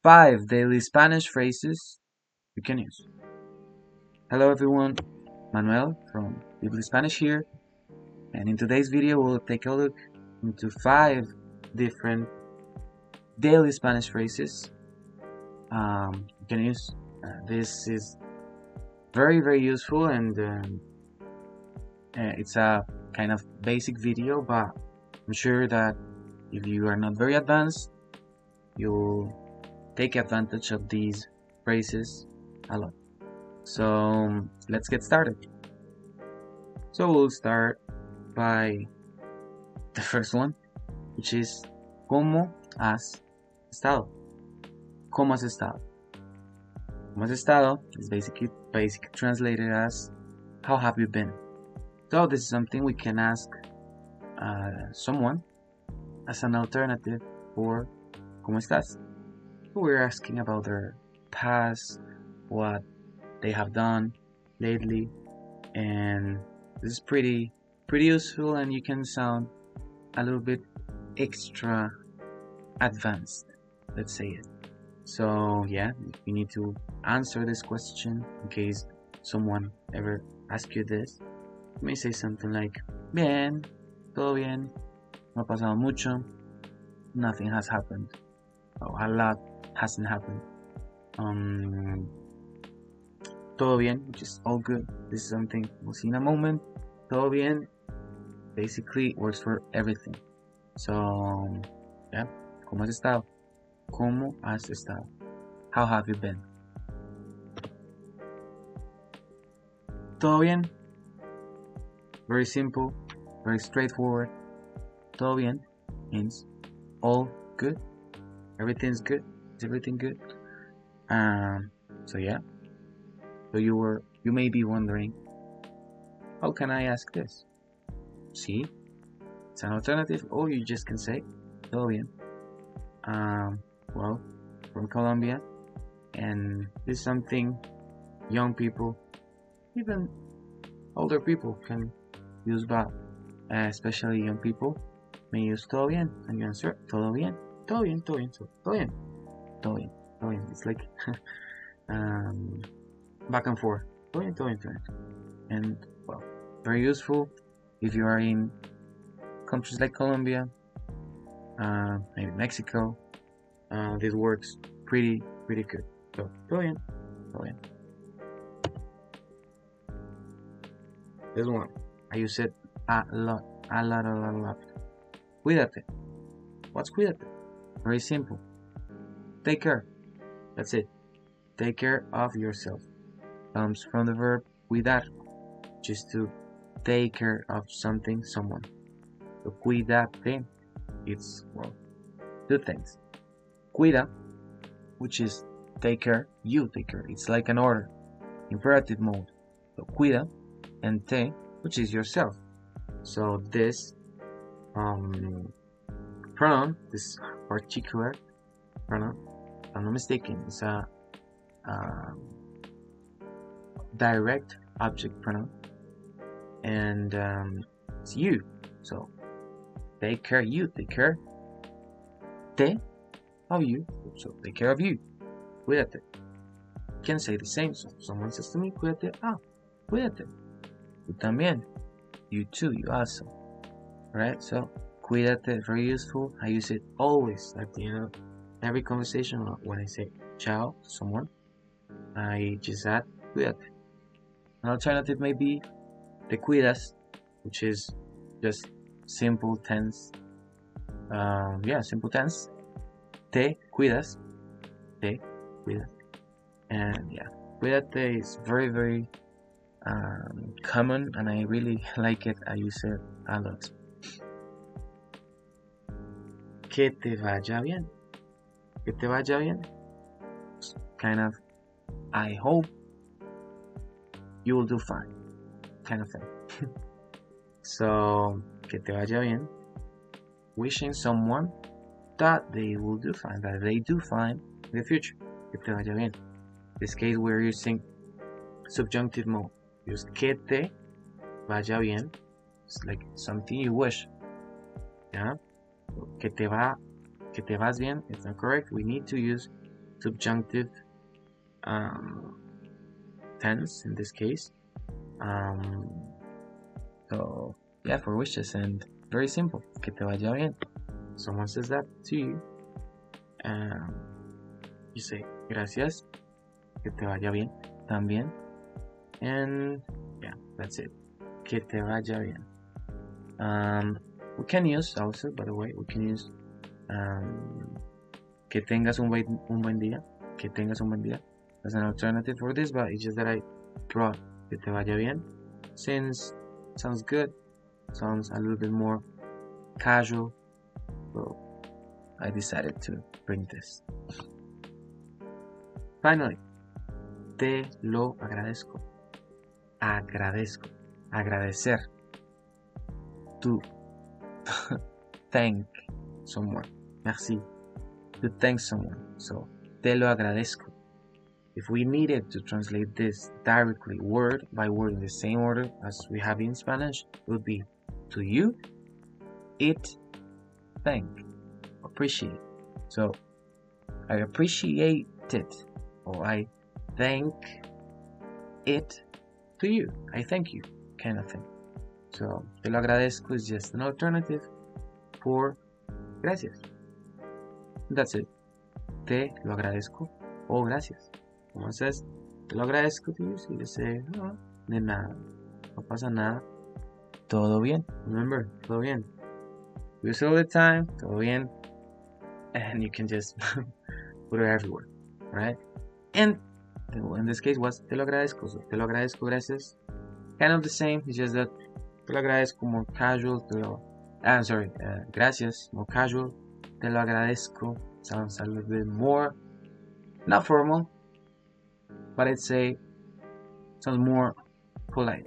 5 daily Spanish phrases you can use. Hello everyone, Manuel from Bibli Spanish here, and in today's video we'll take a look into 5 different daily Spanish phrases you can use. This is very useful, and it's a kind of basic video, but I'm sure that if you are not very advanced, you'll take advantage of these phrases a lot. So let's get started. So we'll start by the first one, which is ¿Cómo has estado? ¿Cómo has estado? ¿Cómo has estado is basically translated as how have you been? So this is something we can ask someone as an alternative for ¿Cómo estás? We're asking about their past, what they have done lately, and this is pretty useful, and you can sound a little bit extra advanced, let's say it. So yeah, you need to answer this question in case someone ever asks you this. You may say something like bien, todo bien, no ha pasado mucho, nothing has happened, or a lot hasn't happened. Todo bien, which is all good. This is something we'll see in a moment. Todo bien basically works for everything. So yeah, ¿Cómo has estado? ¿Cómo has estado? How have you been? Todo bien. Very simple, very straightforward. Todo bien means all good. Everything's good. Is everything good? So yeah. So you may be wondering, how can I ask this? See, it's an alternative, or you just can say todo bien. Well, from Colombia, and this is something young people, even older people can use, but especially young people may use todo bien, and you answer todo bien, todo bien, todo bien, todo bien, todo bien, todo bien. It's like back and forth, todo bien, todo bien, todo bien. And well, very useful if you are in countries like Colombia, maybe Mexico. This works pretty good. So todo bien, todo bien. This one, I use it a lot. Cuídate. What's cuídate? Very simple. Take care. That's it. Take care of yourself. Comes from the verb cuidar, just to take care of something, someone. So cuídate, it's, well, two things. Cuida, which is take care, you take care. It's like an order, imperative mode. So cuida, and te, which is yourself. So this pronoun, this particular pronoun, if I'm not mistaken, is a direct object pronoun, and it's you. So take care, you take care. Te of you, so take care of you. Cuídate. You can say the same. So someone says to me, cuídate. Cuídate. Tú también. You too. You also. Right? So cuídate, very useful. I use it always at the end of every conversation. When I say ciao to someone, I just add cuídate. An alternative may be te cuidas, which is just simple tense. Simple tense. Te cuidas. Te cuidas. And yeah, cuídate is very common, and I really like it. I use it a lot. Que te vaya bien. Que te vaya bien. Kind of, I hope you will do fine, kind of thing. So, que te vaya bien. Wishing someone that they will do fine, that they do fine in the future. Que te vaya bien. In this case, we're using subjunctive mode. Use que te vaya bien. It's like something you wish. Yeah. Que te vas bien. It's not correct. We need to use subjunctive tense in this case. So yeah, for wishes, and very simple. Que te vaya bien. Someone says that to you, you say gracias. Que te vaya bien también. And yeah, that's it. Que te vaya bien. We can use also, by the way, we can use que tengas un buen día. Que tengas un buen día as an alternative for this, but it's just that I brought que te vaya bien since it sounds good, sounds a little bit more casual, so I decided to bring this. Finally, te lo agradezco. Agradezco. Agradecer. To thank someone. Merci. To thank someone. So, te lo agradezco. If we needed to translate this directly word by word in the same order as we have in Spanish, it would be to you, it, thank, appreciate. So, I appreciate it, or I thank it to you. I thank you, kind of thing. So, te lo agradezco is just an alternative for gracias. That's it. Te lo agradezco o gracias. Someone says, te lo agradezco to you, so you say, no, de nada, no pasa nada, todo bien. Remember, todo bien. Use it all the time, todo bien, and you can just put it everywhere, right? And in this case was te lo agradezco, so te lo agradezco, gracias. Kind of the same, it's just that te lo agradezco more casual, gracias, more casual. Te lo agradezco sounds a little bit more, not formal, but I'd say sounds more polite.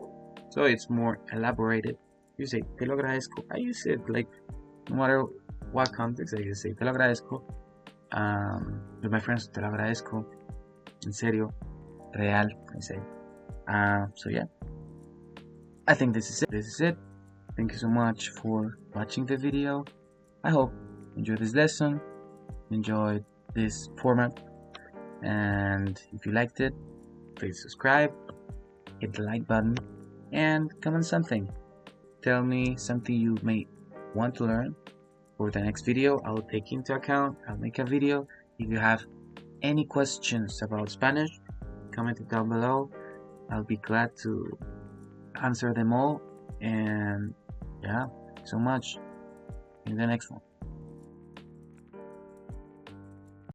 So it's more elaborated. You say, te lo agradezco. I use it like, no matter what context, I just say, te lo agradezco. With my friends, te lo agradezco. En serio, real, I say. So yeah, I think this is it. Thank you so much for watching the video. I hope you enjoyed this lesson, enjoyed this format, and if you liked it, please subscribe, hit the like button, and comment something. Tell me something you may want to learn for the next video. I'll take into account, I'll make a video. If you have any questions about Spanish, comment it down below. I'll be glad to answer them all. And yeah, so much in the next one.